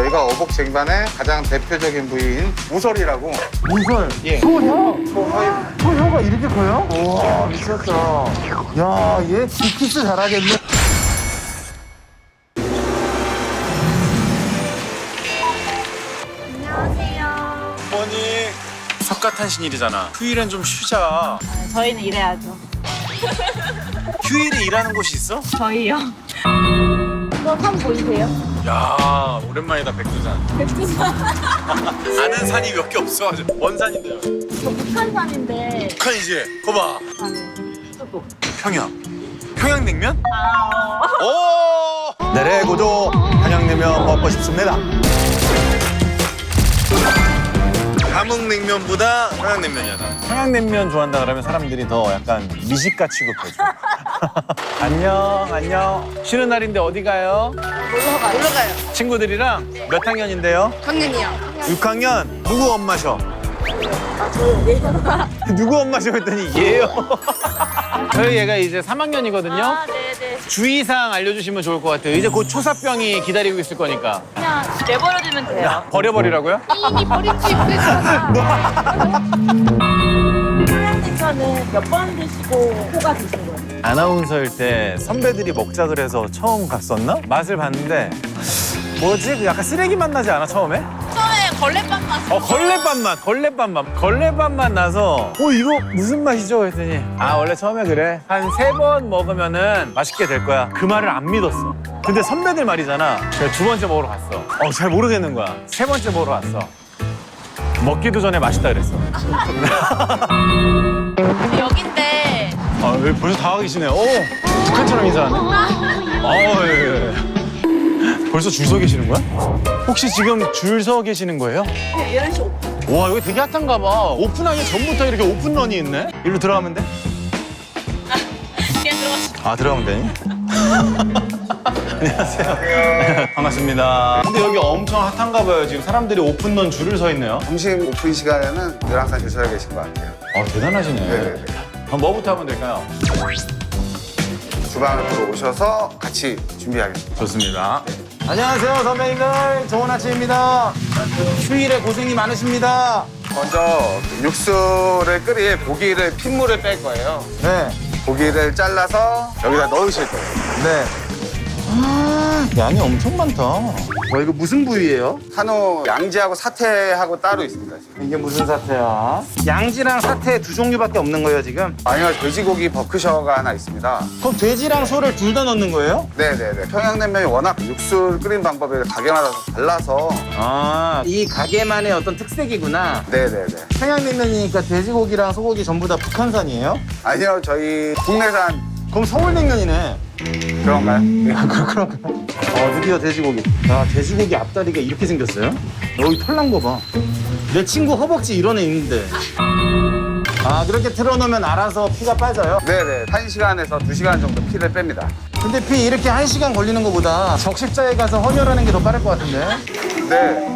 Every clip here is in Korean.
저희가 어복 쟁반의 가장 대표적인 부위인 무설이라고. 무설. 예. 소혀? 소서유. 소혀가 이렇게 커요? 우와, 미쳤다. 야, 얘 빅키스 잘하겠네. 안녕하세요. 어머니 석가탄신일이잖아. 휴일엔 좀 쉬자. 저희는 일해야죠. 휴일에 일하는 곳이 있어? 저희요. 이거 산 보이세요? 야 오랜만이다 백두산. 백두산. 아는 산이 몇 개 없어. 먼 산인데요. 저 북한산인데. 북한이지. 거봐. 아니, 또. 평양. 평양냉면? 아, 오. 내래고도 평양냉면 먹고 싶습니다. 함흥냉면보다 평양냉면이야. 평양냉면 좋아한다 그러면 사람들이 더 약간 미식가 취급해줘. 안녕. 쉬는 날인데 어디 가요? 놀러 가요. 친구들이랑 몇 학년인데요? 학년이요. 6학년. 누구 엄마셔? 아, 저요. 누구 엄마셔 했더니 얘요. 저희 얘가 이제 3학년이거든요. 아, 네네. 주의사항 알려주시면 좋을 것 같아요. 이제 곧 초사병이 기다리고 있을 거니까. 그냥 내버려두면 돼요. 버려버리라고요? 이미 버린 지 오래잖아. 평양냉면은 몇 번 드시고 코가 드신 거예요? 아나운서일 때 선배들이 먹자 그래서 처음 갔었나? 맛을 봤는데 뭐지? 그 약간 쓰레기 맛 나지 않아 처음에? 처음에 걸레빵 맛. 걸레밥 맛 나서 이거 무슨 맛이죠? 했더니 원래 처음에 그래. 한 3번 먹으면은 맛있게 될 거야. 그 말을 안 믿었어. 근데 선배들 말이잖아. 그래서 2번째 먹으러 갔어. 잘 모르겠는 거야. 3번째 먹으러 왔어. 먹기도 전에 맛있다 그랬어. 여긴데. 왜 벌써 다 와 계시네요. 북한처럼 인사하네. 예. 벌써 줄 서 계시는 거야? 혹시 지금 줄 서 계시는 거예요? 네, 11시 오픈. 와, 여기 되게 핫한가 봐. 오픈하기 전부터 이렇게 오픈런이 있네? 일로 들어가면 돼? 그냥 들어가시죠. 들어가면 되니? 안녕하세요. 반갑습니다. 근데 여기 엄청 핫한가 봐요. 지금 사람들이 오픈런 줄을 서 있네요. 점심 오픈 시간에는 늘 항상 줄 서 계신 것 같아요. 대단하시네. 네네네. 그럼 뭐부터 하면 될까요? 주방으로 들어오셔서 같이 준비하겠습니다. 좋습니다. 안녕하세요, 선배님들. 좋은 아침입니다. 휴일에 고생이 많으십니다. 먼저 육수를 끓일 고기를 핏물을 뺄 거예요. 네. 고기를 잘라서 여기다 넣으실 거예요. 네. 양이 엄청 많다. 이거 무슨 부위예요? 한우 양지하고 사태하고 따로 있습니다. 지금. 이게 무슨 사태야? 양지랑 사태 두 종류밖에 없는 거예요, 지금? 아니요, 돼지고기 버크셔가 하나 있습니다. 그럼 돼지랑 소를 둘 다 넣는 거예요? 네네네. 평양냉면이 워낙 육수를 끓인 방법이 가게마다 달라서. 이 가게만의 어떤 특색이구나. 네네네. 평양냉면이니까 돼지고기랑 소고기 전부 다 북한산이에요? 아니요, 저희 국내산 그럼 서울냉면이네. 그런가요? 그런가요? 드디어 돼지고기. 돼지고기 앞다리가 이렇게 생겼어요? 여기 털난 거 봐. 내 친구 허벅지 이런 애 있는데. 그렇게 틀어놓으면 알아서 피가 빠져요? 네네. 1시간에서 2시간 정도 피를 뺍니다. 근데 피 이렇게 1시간 걸리는 것보다 적십자에 가서 헌혈하는 게 더 빠를 것 같은데? 네.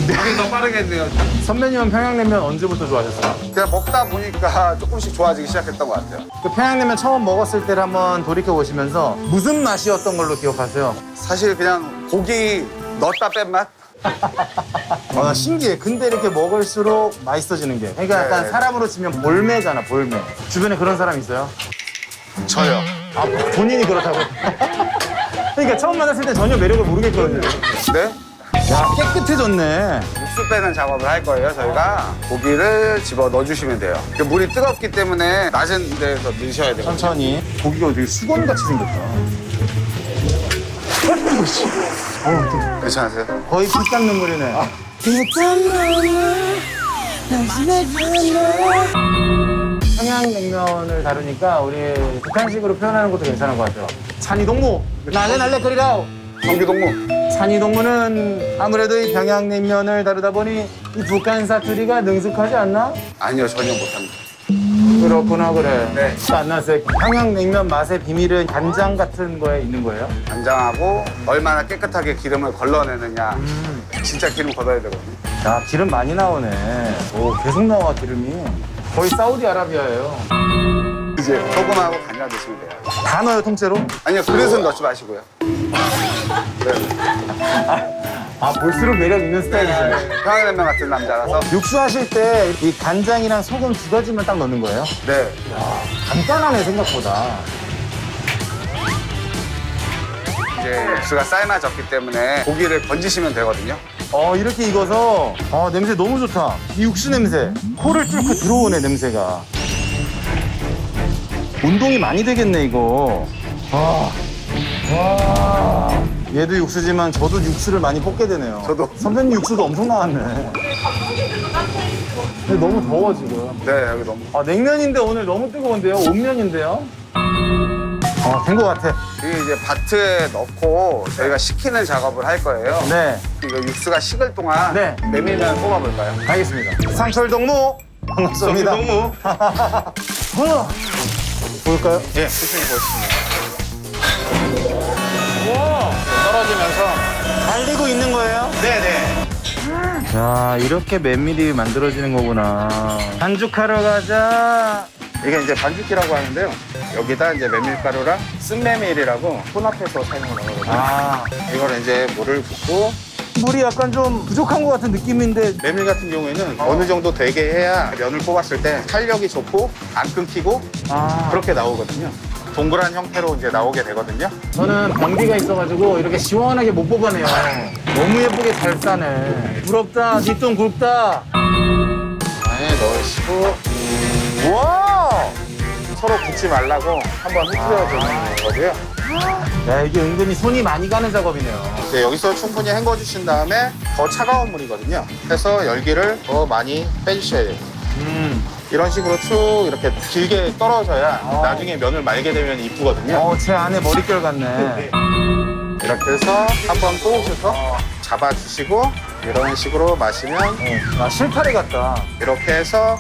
여긴 더 빠르겠네요. 선배님은 평양냉면 언제부터 좋아하셨어요? 그냥 먹다 보니까 조금씩 좋아지기 시작했던 것 같아요. 그 평양냉면 처음 먹었을 때를 한번 돌이켜보시면서 무슨 맛이었던 걸로 기억하세요? 사실 그냥 고기 넣었다 뺀 맛? 나 신기해. 근데 이렇게 먹을수록 맛있어지는 게. 그러니까 약간 네. 사람으로 치면 볼매잖아, 볼매. 주변에 그런 사람 있어요? 저요. 본인이 그렇다고. 그러니까 처음 만났을 때 전혀 매력을 모르겠거든요. 네? 야, 깨끗해졌네. 육수 빼는 작업을 할 거예요, 저희가. 고기를 집어 넣어주시면 돼요. 그 물이 뜨겁기 때문에 낮은 데에서 넣으셔야 돼요. 천천히. 고기가 되게 수건같이 생겼다. 괜찮으세요? 거의 피 닦는 물이네. 평양냉면을 다루니까 우리 북한식으로 표현하는 것도 괜찮은 것 같아요. 찬이동무, 날래 끓이라오. 경기동무. 찬이동무는 아무래도 이 평양냉면을 다루다 보니 이 북한 사투리가 능숙하지 않나? 아니요, 전혀 못합니다. 그렇구나, 그래. 네. 안 났어요. 평양냉면 맛의 비밀은 간장 같은 거에 있는 거예요? 간장하고 얼마나 깨끗하게 기름을 걸러내느냐. 진짜 기름 걷어야 되거든요. 야, 기름 많이 나오네. 계속 나와, 기름이. 거의 사우디아라비아예요. 이제 소금하고 간장 드시면 돼요. 다 넣어요, 통째로? 아니요, 그릇은 넣지 마시고요. 네. 아, 볼수록 매력 있는 스타일이시네. 평양냉면 같은 남자라서. 육수 하실 때 이 간장이랑 소금 두 가지만 딱 넣는 거예요? 네. 간단하네, 생각보다. 이제 육수가 삶아졌기 때문에 고기를 건지시면 되거든요. 이렇게 익어서, 냄새 너무 좋다. 이 육수 냄새. 코를 뚫고 들어오네, 냄새가. 운동이 많이 되겠네, 이거. 와. 얘도 육수지만 저도 육수를 많이 뽑게 되네요. 저도. 선배님 육수도 엄청 나왔네. 근데 너무 더워, 지금. 네, 여기 너무. 냉면인데 오늘 너무 뜨거운데요? 온면인데요? 된 것 같아. 이게 이제 바트에 넣고 저희가 식히는 작업을 할 거예요. 네, 이거 육수가 식을 동안 네. 메밀면 뽑아볼까요? 알겠습니다. 상철동무 반갑습니다. 동무. 볼까요? 예, 수sun이 보시면. 떨어지면서 달리고 있는 거예요? 네네. 야, 이렇게 맨밀이 만들어지는 거구나. 반죽하러 가자. 이게 이제 반죽기라고 하는데요. 여기다 이제 메밀가루랑 쓴메밀이라고 혼합해서 사용을 하거든요. 이걸 이제 물을 붓고 물이 약간 좀 부족한 것 같은 느낌인데. 메밀 같은 경우에는 어느 정도 되게 해야 면을 뽑았을 때 탄력이 좋고 안 끊기고 그렇게 나오거든요. 동그란 형태로 이제 나오게 되거든요. 저는 변기가 있어가지고 이렇게 시원하게 못 뽑아내요. 너무 예쁘게 잘 싸네. 부럽다, 뒷돈 굵다. 안에 넣으시고 와! 서로 붙지 말라고 한번 흩어주는 거고요. 야, 이게 은근히 손이 많이 가는 작업이네요. 이제 여기서 충분히 헹궈 주신 다음에 더 차가운 물이거든요. 해서 열기를 더 많이 빼주셔야 돼요. 이런 식으로 쭉 이렇게 길게 떨어져야 나중에 면을 말게 되면 이쁘거든요. 제 안에 머릿결 같네. 이렇게 해서 한번 뽑으셔서 잡아주시고 이런 식으로 마시면 실타래 같다. 이렇게 해서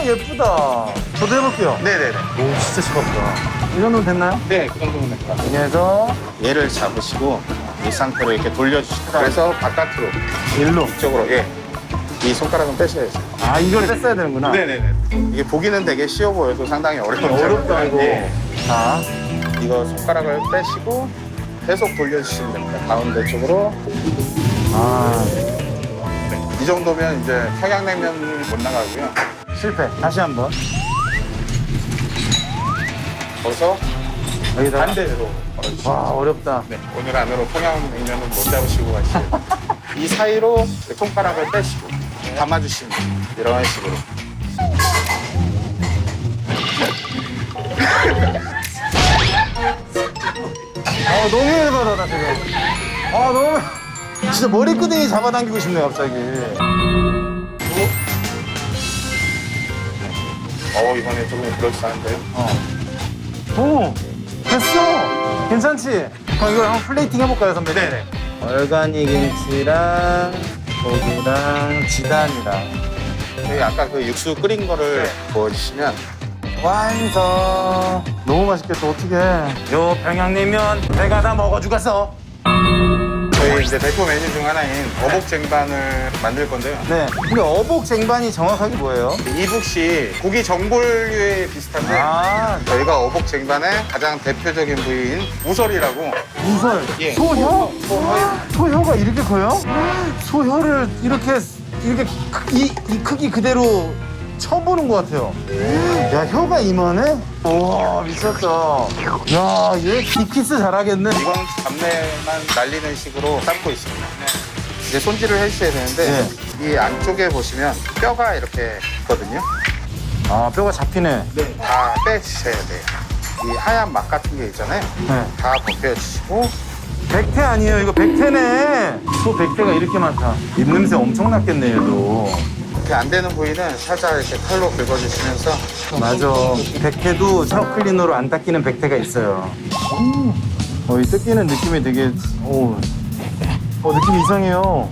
예쁘다. 저도 해볼게요. 네네네. 오, 진짜 시겁다. 이 정도면 됐나요? 네, 그 정도면 됩니다. 그래서 얘를 잡으시고 이 상태로 이렇게 돌려주시고 그래서 바깥으로 일로. 이쪽으로 이 손가락은 빼셔야죠. 이걸 뺐어야 되는구나. 네네네. 이게 보기는 되게 쉬워 보여도 상당히 어려운 어렵다, 이거. 예. 자, 이거 손가락을 빼시고 계속 돌려주시면 됩니다. 가운데 쪽으로. 이 정도면 이제 평양냉면이 못 나가고요. 실패. 다시 한 번. 거기서 여기다가. 반대로. 와, 어렵다. 네, 오늘 안으로 평양냉면은 못 잡으시고 가시죠. 이 사이로 손가락을 빼시고 감아주시면 돼요. 이런 식으로. 너무 열받아, 나 지금. 너무. 진짜 머리끄댕이 잡아당기고 싶네, 갑자기. 이번에 조금 그럴싸한데요. 오, 됐어. 괜찮지? 그럼 이걸 한번 플레이팅 해볼까요, 선배님? 네네. 얼간이 김치랑 고기랑 지단이랑. 저희 아까 그 육수 끓인 거를 부어주시면 완성. 너무 맛있겠다, 어떡해. 요 평양냉면 배가 다 먹어주겠어. 저희 이제 대표 메뉴 중 하나인 어복쟁반을 만들 건데요. 네. 근데 어복 쟁반이 정확하게 뭐예요? 이북시 고기 전골류에 비슷한데 저희가 어복쟁반의 가장 대표적인 부위인 우설이라고. 우설. 예. 소혀? 소혀. 소혀가 이렇게 커요? 소혀를 이렇게 이 크기 그대로 처음 보는 것 같아요. 야, 혀가 이만해? 우와, 미쳤다. 야, 얘 빅키스 잘하겠네. 이건 잡내만 날리는 식으로 삶고 있습니다. 이제 손질을 해주셔야 되는데 이 안쪽에 보시면 뼈가 이렇게 있거든요. 뼈가 잡히네. 다 빼주셔야 돼요. 이 하얀 막 같은 게 있잖아요. 네. 다 벗겨주시고 백태 아니에요? 이거 백태네. 소 백태가 이렇게 많다. 입냄새 엄청 났겠네, 얘도. 이렇게 안 되는 부위는 살짝 이렇게 칼로 긁어주시면서 맞아. 백태도 샤워 클리너로 안 닦이는 백태가 있어요. 이 뜯기는 느낌이 되게, 느낌 이상해요.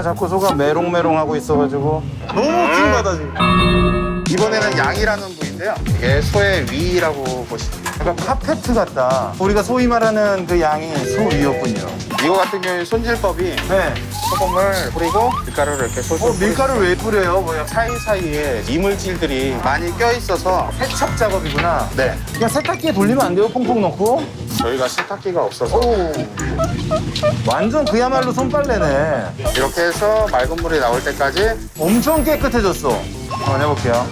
자꾸 소가 메롱메롱하고 있어가지고. 너무 킹받아, 지금. 이번에는 양이라는 부위인데요. 이게 소의 위라고 보시면 돼요. 약간 카페트 같다. 우리가 소위 말하는 그 양이 소 위였군요. 이거 같은 경우에 손질법이 네. 소금을 뿌리고 밀가루를 이렇게 솔솔 밀가루 왜 뿌려요? 뭐야? 사이사이에 이물질들이 많이 껴있어서 세척 작업이구나. 네, 그냥 세탁기에 돌리면 안 돼요? 퐁퐁 넣고? 저희가 세탁기가 없어서 오. 완전 그야말로 손빨래네. 이렇게 해서 맑은 물이 나올 때까지 엄청 깨끗해졌어. 한번 해볼게요.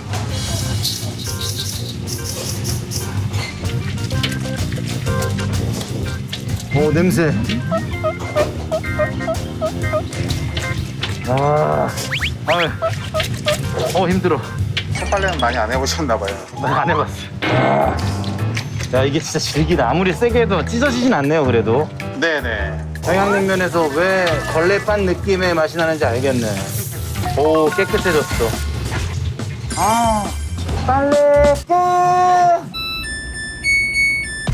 오, 냄새. 힘들어. 손빨래는 많이 안 해보셨나 봐요. 안 해봤어. 야, 이게 진짜 질기다. 아무리 세게 해도 찢어지진 않네요, 그래도. 네네. 평양냉면에서 왜 걸레판 느낌의 맛이 나는지 알겠네. 오, 깨끗해졌어. 빨래 끝!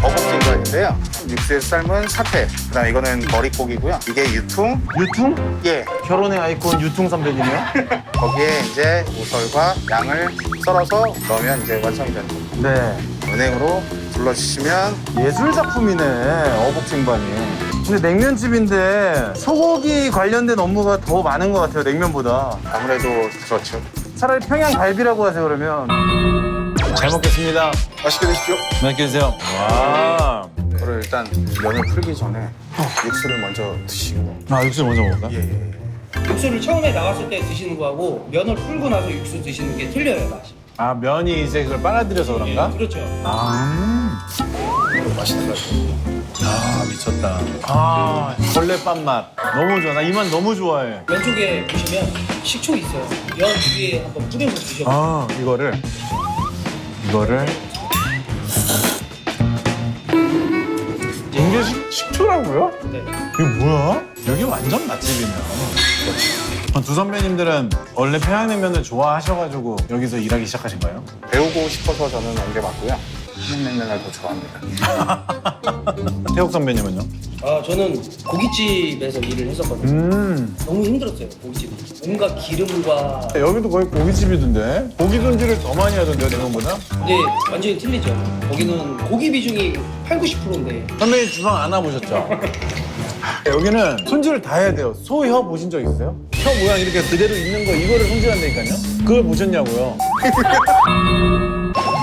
어묵진관인데요. 육수에서 삶은 사태. 그다음 이거는 머릿고기고요. 이게 유통. 유통? 예. 결혼의 아이콘 유통 선배님이요? 거기에 이제 우설과 양을 썰어서 넣으면 이제 완성이 됩니다. 네. 은행으로 불러주시면 예술 작품이네, 어복쟁반이. 근데 냉면집인데 소고기 관련된 업무가 더 많은 것 같아요, 냉면보다. 아무래도 그렇죠. 차라리 평양 갈비라고 하세요, 그러면. 잘 먹겠습니다. 맛있게 드십시오. 맛있게 드세요. 와. 이거를 일단 면을 풀기 전에 육수를 먼저 드시고. 아, 육수 먼저 먹을까? 예. 육수를 처음에 나왔을 때 드시는 거하고 면을 풀고 나서 육수 드시는 게 틀려요, 맛이. 아, 면이 이제 그걸 빨아들여서 그런가? 예, 그렇죠. 맛있는 거 같아요. 아, 미쳤다. 아, 걸레밥 맛. 너무 좋아. 나 이 맛 너무 좋아해. 왼쪽에 보시면 식초 있어요. 면 위에 한번 뿌려서 드셔보세요. 아, 이거를. 이게 식초라고요? 네. 이게 뭐야? 여기 완전 맛집이네요. 두 선배님들은 원래 평양냉면을 좋아하셔가지고 여기서 일하기 시작하신 거예요? 배우고 싶어서 저는 온 게 맞고요. 평양냉면을 더 좋아합니다. 태욱 선배님은요? 아, 저는 고깃집에서 일을 했었거든요. 너무 힘들었어요, 고깃집이. 온갖 기름과. 여기도 거의 고깃집이던데? 고기 손질을 더 많이 하던데요, 냉면보다? 근데 완전히 틀리죠. 거기는 고기 비중이 8, 90%인데. 선배님 주방 안 와보셨죠? 여기는 손질을 다 해야 돼요. 소 혀 보신 적 있어요? 혀 모양 이렇게 그대로 있는 거 이거를 손질한다니까요? 그걸 보셨냐고요?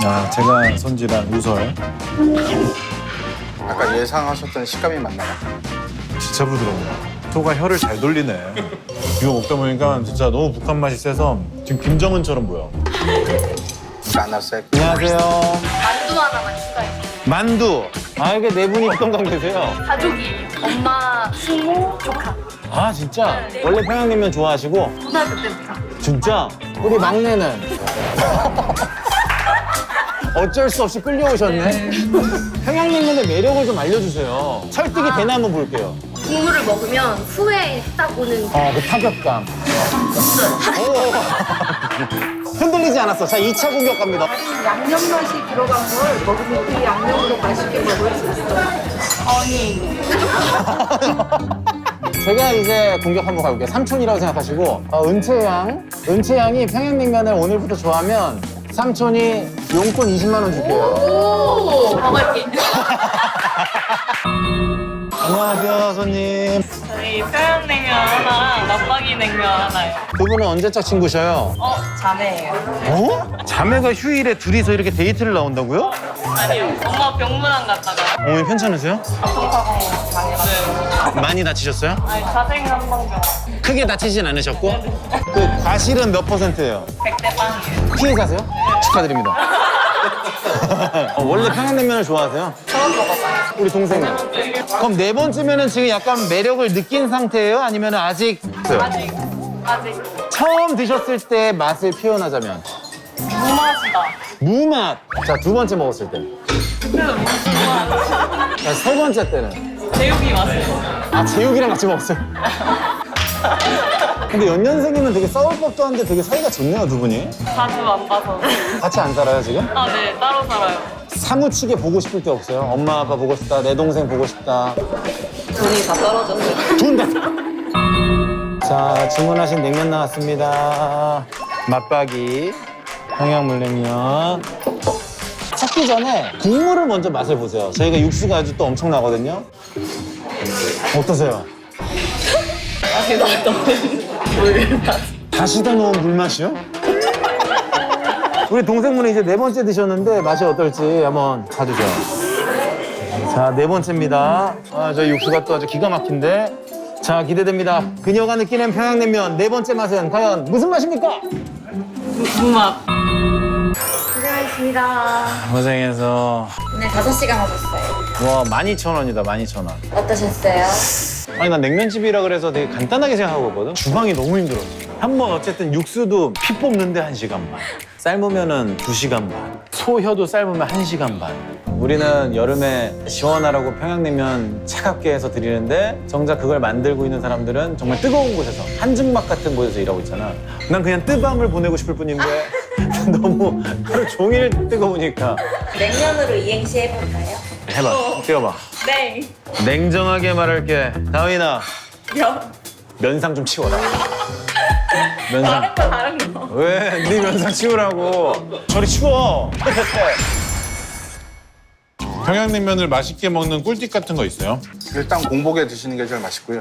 야, 제가 손질한 우설 아까 예상하셨던 식감이 맞나요? 진짜 부드럽네요. 소가 혀를 잘 돌리네. 이거 먹다 보니까 진짜 너무 북한 맛이 세서 지금 김정은처럼 보여. 안 왔어요. 안녕하세요. 만두 하나만 추가해. 만두. 아, 이게 네 분이 어떤 관계세요? 가족이에요. 엄마, 숙모, 조카. 아, 진짜? 원래 평양냉면 좋아하시고? 고등학교 때부터. 진짜? 우리 막내는? 어쩔 수 없이 끌려오셨네. 평양냉면의 매력을 좀 알려주세요. 설득이 되나 한번 볼게요. 국물을 먹으면 후에 딱 오는 그 타격감. 흔들리지 않았어. 자, 2차 공격 갑니다. 양념 맛이 들어간 걸 먹으면 그 양념으로 맛있게 먹을 수 있어요. 아니. 제가 이제 공격 한번 가볼게요. 삼촌이라고 생각하시고 은채양이 평양냉면을 오늘부터 좋아하면 삼촌이 용돈 20만 원 줄게요. 오, 먹을게. 안녕하세요, 손님. 저희 평양냉면 하나랑 맛박이 냉면 하나요. 두 분은 언제적 친구셔요? 자매예요. 어? 자매가 휴일에 둘이서 이렇게 데이트를 나온다고요? 아니요. 엄마 병문안 갔다가 어머니 괜찮으세요? 교통사고 당했어요. 많이 다치셨어요? 아니 자생 한방병 크게 다치진 않으셨고? 그 과실은 몇 %예요? 100대 빵이에요. 피해 사세요? 축하드립니다. 원래 평양냉면을 좋아하세요? 처음 먹어봐요. 우리 동생은? 그럼 네 번째면은 지금 약간 매력을 느낀 상태예요? 아니면 아직? 아직 처음 드셨을 때 맛을 표현하자면? 무맛이다. 무맛! 자, 두 번째 먹었을 때. 그래도 무맛. 자, 세 번째 때는? 제육이 맛있어. 아, 제육이랑 같이 먹었어요? 근데 연년생이면 되게 싸울 법도 한데 되게 사이가 좋네요, 두 분이. 자주 안 봐서. 같이 안 살아요, 지금? 아, 네. 따로 살아요. 사무치게 보고 싶을 때 없어요? 엄마, 아빠 보고 싶다, 내 동생 보고 싶다. 돈이 다 떨어졌어요. 돈 다. 자, 주문하신 냉면 나왔습니다. 맛박이, 평양물냉면. 섞기 전에 국물을 먼저 맛을 보세요. 저희가 육수가 아주 또 엄청나거든요. 어떠세요? 다시다 넣은 물맛. 다시다 넣은 물맛이요? 우리 동생분이 이제 4번째 드셨는데 맛이 어떨지 한번 봐주세요. 자, 4번째입니다. 아, 저희 육수가 또 아주 기가 막힌데. 자, 기대됩니다. 그녀가 느끼는 평양냉면 4번째 맛은 과연 무슨 맛입니까? 무맛. 고생하셨습니다. 고생해서. 오늘 5시간 하셨어요. 와, 12,000원이다, 12,000원. 어떠셨어요? 아니, 난 냉면집이라 그래서 되게 간단하게 생각하고 있거든. 주방이 너무 힘들었어. 한 번 어쨌든 육수도 피 뽑는데 1시간 반. 삶으면은 2시간 반. 소혀도 삶으면 1시간 반. 우리는 여름에 시원하라고 평양냉면 차갑게 해서 드리는데 정작 그걸 만들고 있는 사람들은 정말 뜨거운 곳에서 한증막 같은 곳에서 일하고 있잖아. 난 그냥 뜨밤을 보내고 싶을 뿐인데 너무 하루 종일 뜨거우니까. 냉면으로 이행시 해볼까요? 해봐, 뛰어봐. 네. 냉정하게 말할게. 다윈아, 면. 면상 좀 치워라. 면상. 다른 거. 왜? 네 면상 치우라고. 저리 치워. 평양냉면을 맛있게 먹는 꿀팁 같은 거 있어요? 일단 공복에 드시는 게 제일 맛있고요.